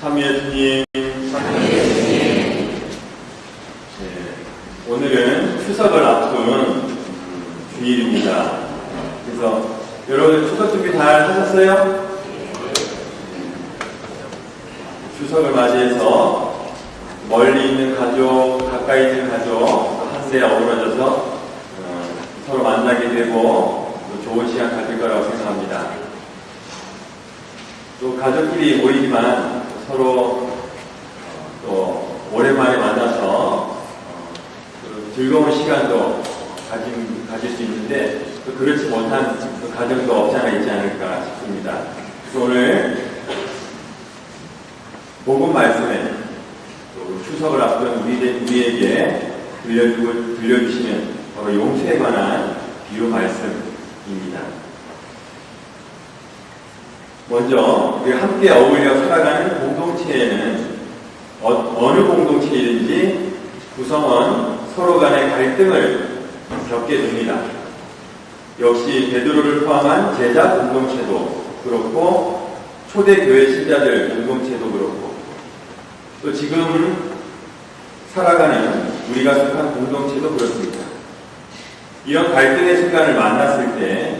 참여 주님. 오늘은 추석을 앞둔 주일입니다. 그래서 여러분 추석 준비 잘 하셨어요? 추석을 맞이해서 멀리 있는 가족, 가까이 있는 가족 한데 어우러져서 서로 만나게 되고 또 좋은 시간 가질 거라고 생각합니다. 또 가족끼리 모이지만 서로 또 오랜만에 만나서 즐거운 시간도 가질 수 있는데 또 그렇지 못한 가정도 없지 않아 있지 않을까 싶습니다. 그래서 오늘 복음 말씀에 또 추석을 앞둔 우리에게 들려주시는 바로 용서에 관한 비유 말씀입니다. 먼저 우리 함께 어울려 살아가는 공동체에는 어느 공동체이든지 구성원 서로 간의 갈등을 겪게 됩니다. 역시 베드로를 포함한 제자 공동체도 그렇고 초대교회 신자들 공동체도 그렇고 또 지금 살아가는 우리가 속한 공동체도 그렇습니다. 이런 갈등의 순간을 만났을 때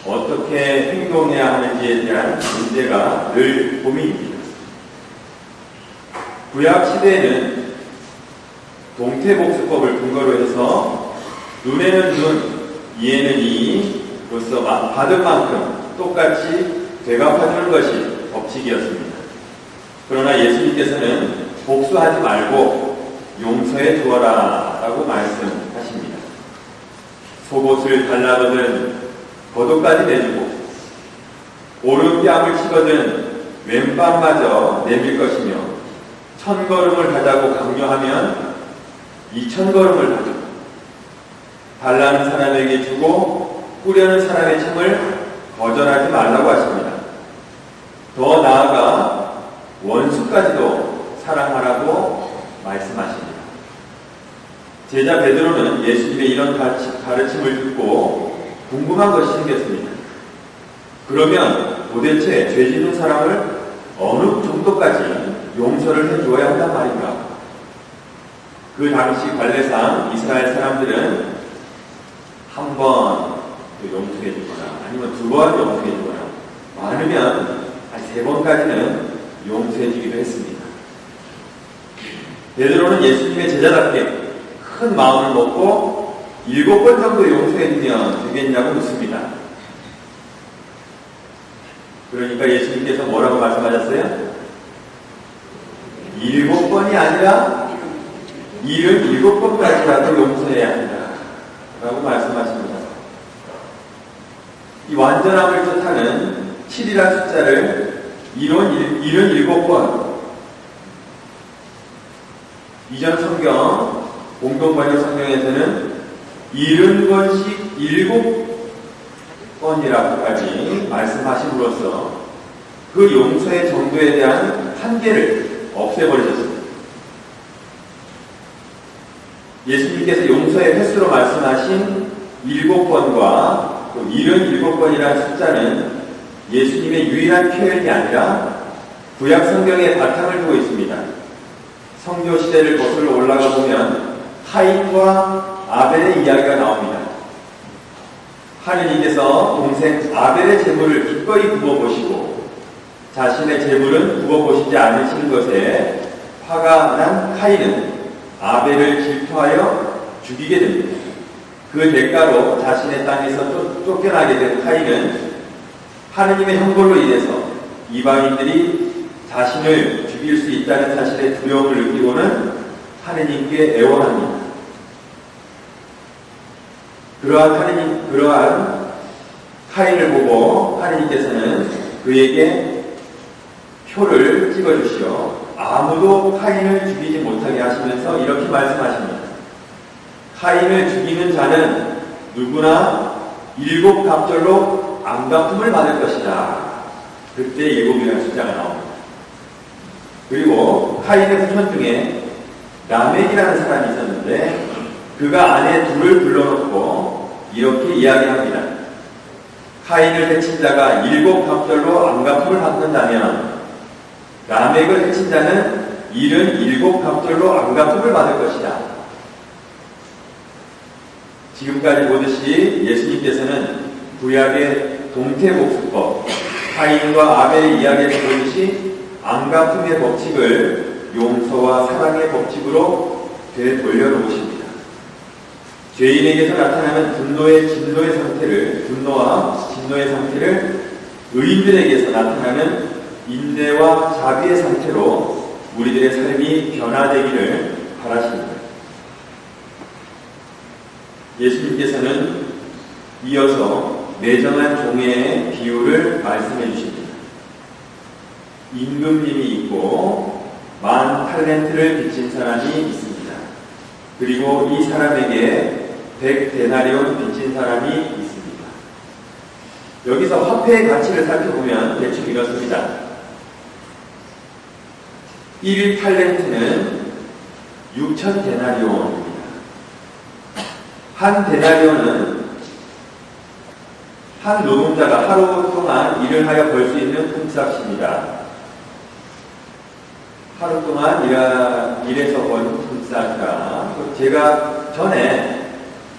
어떻게 행동해야 하는지에 대한 문제가 늘 고민입니다. 구약 시대에는 동태복수법을 근거로 해서 눈에는 눈, 이에는 이로서 받은 만큼 똑같이 되갚아주는 것이 법칙이었습니다. 그러나 예수님께서는 복수하지 말고 용서해 주어라 라고 말씀하십니다. 속옷을 달라거든 겉옷까지 내주고 오른뺨을 치거든 왼뺨마저 내밀 것이며 1000걸음을 가자고 강요하면 2000걸음을 가자. 달라는 사람에게 주고 꾸려는 사람의 참을 거절하지 말라고 하십니다. 더 나아가 원수까지도 사랑하라고 말씀하십니다. 제자 베드로는 예수님의 이런 가르침을 듣고 궁금한 것이 생겼습니다. 그러면 도대체 죄 짓는 사람을 어느 정도까지 용서를 해주어야 한단 말인가? 그 당시 관례상 이스라엘 사람들은 한 번 용서해주거나 아니면 2번 용서해주거나 많으면 한 3번까지는 용서해주기도 했습니다. 베드로는 예수님의 제자답게 큰 마음을 먹고 7번 정도 용서해주면 되겠냐고 묻습니다. 그러니까 예수님께서 뭐라고 말씀하셨어요? 7번이 아니라 77번까지라도 용서해야 한다 라고 말씀하십니다. 이 완전함을 뜻하는 7이라는 숫자를 77번 이전 성경 공동번역 성경에서는 70번씩 7번이라고까지 말씀하심으로써 그 용서의 정도에 대한 한계를 없애버리셨습니다. 예수님께서 용서의 횟수로 말씀하신 7번과 또 77번이라는 숫자는 예수님의 유일한 표현이 아니라 구약 성경의 바탕을 두고 있습니다. 성교 시대를 거슬러 올라가 보면 카인과 아벨의 이야기가 나옵니다. 하느님께서 동생 아벨의 재물을 기꺼이 굽어보시고 자신의 재물은 굽어보시지 않으시는 것에 화가 난 카인은 아벨을 질투하여 죽이게 됩니다. 그 대가로 자신의 땅에서 쫓겨나게 된 카인은 하느님의 형벌로 인해서 이방인들이 자신을 죽일 수 있다는 사실에 두려움을 느끼고는 하느님께 애원합니다. 그러한 카인을 보고 하느님께서는 그에게 표를 찍어주시어 아무도 카인을 죽이지 못하게 하시면서 이렇게 말씀하십니다. 카인을 죽이는 자는 누구나 7갑절로 앙갚음을 받을 것이다. 그때 7이라는 숫자가 나옵니다. 그리고 카인의 후손 중에 라멕이라는 사람이 있었는데 그가 아내 둘을 불러놓고 이렇게 이야기합니다. 카인을 해친 자가 7갑절로 앙갚음을 받는다면 라멕을 해친 자는 77갑절로 안갚음을 받을 것이다. 지금까지 보듯이 예수님께서는 구약의 동태복수법, 가인과 아벨의 이야기를 보듯이 안갚음의 법칙을 용서와 사랑의 법칙으로 되돌려놓으십니다. 죄인에게서 나타나는 분노와 진노의 상태를 의인들에게서 나타나는 인내와 자비의 상태로 우리들의 삶이 변화되기를 바라십니다. 예수님께서는 이어서 매정한 종의 비유를 말씀해 주십니다. 임금님이 있고 10,000달란트를 빚진 사람이 있습니다. 그리고 이 사람에게 100데나리온 빚진 사람이 있습니다. 여기서 화폐의 가치를 살펴보면 대충 이렇습니다. 1달란트는 6,000데나리온입니다. 한 데나리온은 한 노동자가 하루 동안 일을 하여 벌 수 있는 품삯입니다. 하루 동안 일해서 번 품삯이라 제가 전에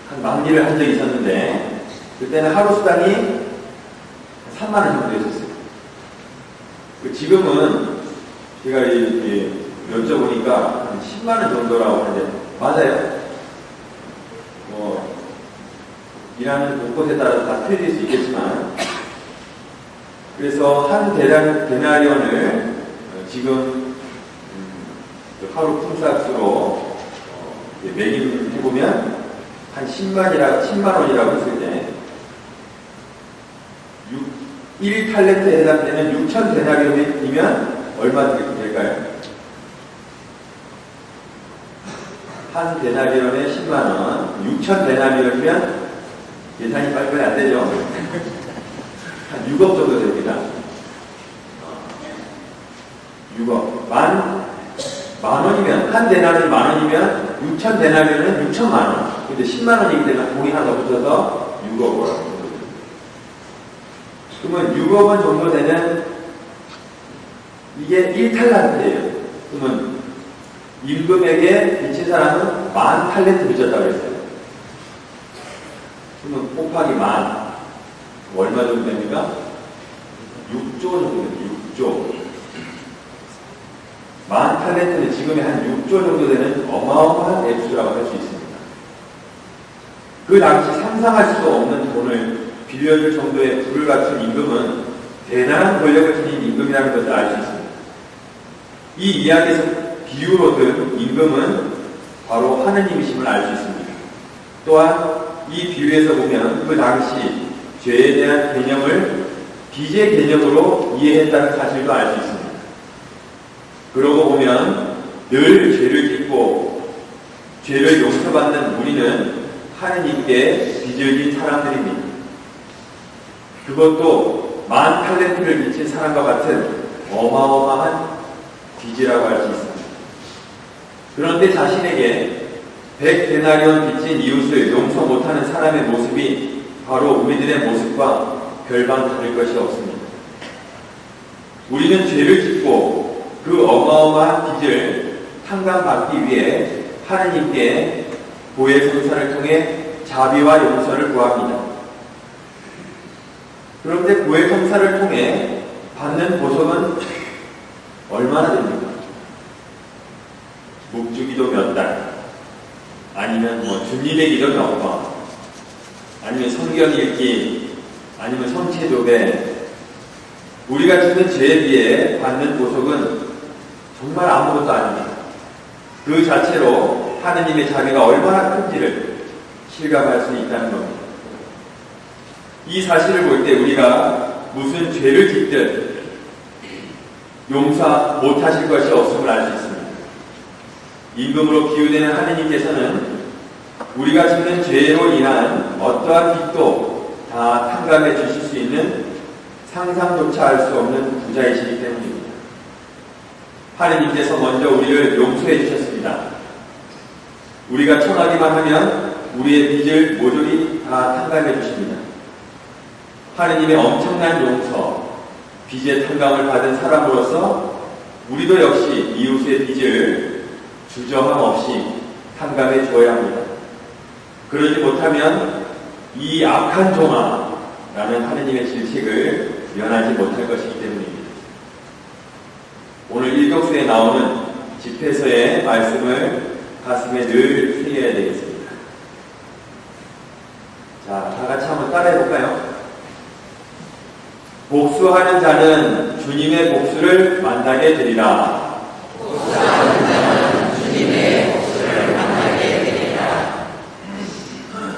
한 만기를 한 적이 있었는데 그때는 하루 수당이 3만원 정도였었어요. 지금은 제가 여쭤보니까 한 10만원 정도라고 하는데 맞아요. 일하는 곳곳에 따라서 다 틀릴 수 있겠지만 그래서 한 데나리온을 지금 하루 품삯으로 매김해보면 한 10만 원이라고 했을 때 1달란트에 해당되는 6,000데나리온이면 얼마 될까요? 한 데나리온에 10만 원, 6,000데나리온이면 예산이 빨리빨리 안 되죠. 한 6억 정도 됩니다. 6억. 만 원이면, 한 데나리온이 만 원이면 6,000데나리온은 6천만 원. 근데 10만 원이기 때문에 돈이 하나 붙어서 6억 원. 그러면 6억 원 정도 되는 이게 1달란트예요. 그러면 임금에게 빚진 사람은 10,000달란트 빚졌다고 했어요. 그러면 곱하기 10,000 얼마 정도 됩니까? 6조 정도 됩니다. 6조. 10,000달란트는 지금의 한 6조 정도 되는 어마어마한 액수라고 할 수 있습니다. 그 당시 상상할 수도 없는 돈을 빌려줄 정도의 부를 갖춘 임금은 대단한 권력을 지닌 임금이라는 것을 알 수 있습니다. 이 이야기에서 비유로 든 임금은 바로 하느님이심을 알 수 있습니다. 또한 이 비유에서 보면 그 당시 죄에 대한 개념을 빚의 개념으로 이해했다는 사실도 알 수 있습니다. 그러고 보면 늘 죄를 짓고 죄를 용서받는 우리는 하느님께 빚을 진 사람들입니다. 그것도 10,000달란트를 빚진 사람과 같은 어마어마한 빚이라고 할 수 있습니다. 그런데 자신에게 100데나리온 빚진 이웃을 용서 못하는 사람의 모습이 바로 우리들의 모습과 별반 다를 것이 없습니다. 우리는 죄를 짓고 그 어마어마한 빚을 탕감받기 위해 하느님께 보혜 성사를 통해 자비와 용서를 구합니다. 그런데 보혜 성사를 통해 받는 보석은 얼마나 됩니까? 묵주기도 몇 달, 아니면 주님의 기도 몇 번, 아니면 성경 읽기, 아니면 성체조배. 우리가 짓는 죄에 비해 받는 보석은 정말 아무것도 아닙니다. 그 자체로 하느님의 자비가 얼마나 큰지를 실감할 수 있다는 겁니다. 이 사실을 볼 때 우리가 무슨 죄를 짓든 용서 못하실 것이 없음을 알 수 있습니다. 임금으로 비유되는 하느님께서는 우리가 짓는 죄로 인한 어떠한 빚도 다 탕감해 주실 수 있는 상상조차 할 수 없는 부자이시기 때문입니다. 하느님께서 먼저 우리를 용서해 주셨습니다. 우리가 청하기만 하면 우리의 빚을 모조리 다 탕감해 주십니다. 하느님의 엄청난 용서, 빚의 탕감을 받은 사람으로서 우리도 역시 이웃의 빚을 주저함 없이 탕감해 주어야 합니다. 그러지 못하면 이 악한 종아라는 하느님의 질책을 면하지 못할 것이기 때문입니다. 오늘 일격수에 나오는 집회서의 말씀을 가슴에 늘 새겨야 되겠습니다. 자, 다 같이 한번 따라해 볼까요? 복수하는 자는 주님의 복수를 만나게 되리라. 복수하는 자는 주님의 복수를 만나게 되리라.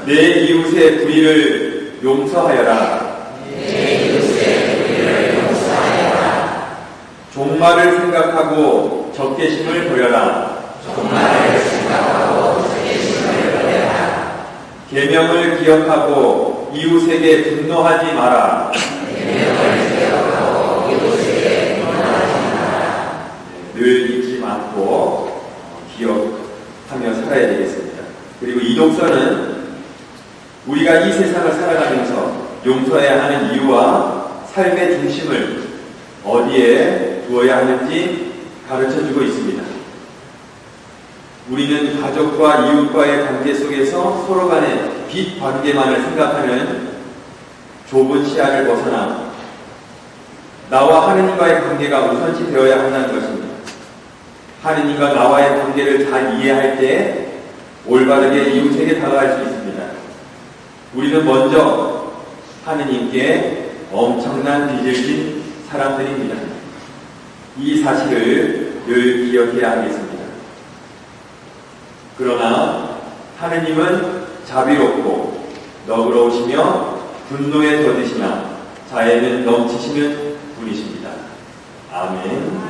내 이웃의 불의를 용서하여라. 내 이웃의 불의를 용서하여라. 종말을 생각하고 적개심을 버려라. 종말을 생각하고 적개심을 버려라. 계명을 기억하고 이웃에게 분노하지 마라. 계명을 기억하고 이웃에게 분노하지 마라. 늘 잊지 않고 기억하며 살아야 되겠습니다. 그리고 이 독서는 우리가 이 세상을 살아가면서 용서해야 하는 이유와 삶의 중심을 어디에 두어야 하는지 가르쳐주고 있습니다. 우리는 가족과 이웃과의 관계 속에서 서로 간의 빚 관계만을 생각하는 좁은 시야를 벗어나 나와 하느님과의 관계가 우선시 되어야 한다는 것입니다. 하느님과 나와의 관계를 잘 이해할 때 올바르게 이웃에게 다가갈 수 있습니다. 우리는 먼저 하느님께 엄청난 빚을 진 사람들입니다. 이 사실을 늘 기억해야 하겠습니다. 그러나 하느님은 자비롭고 너그러우시며 분노에 더디시나 자애는 넘치시는 분이십니다. 아멘.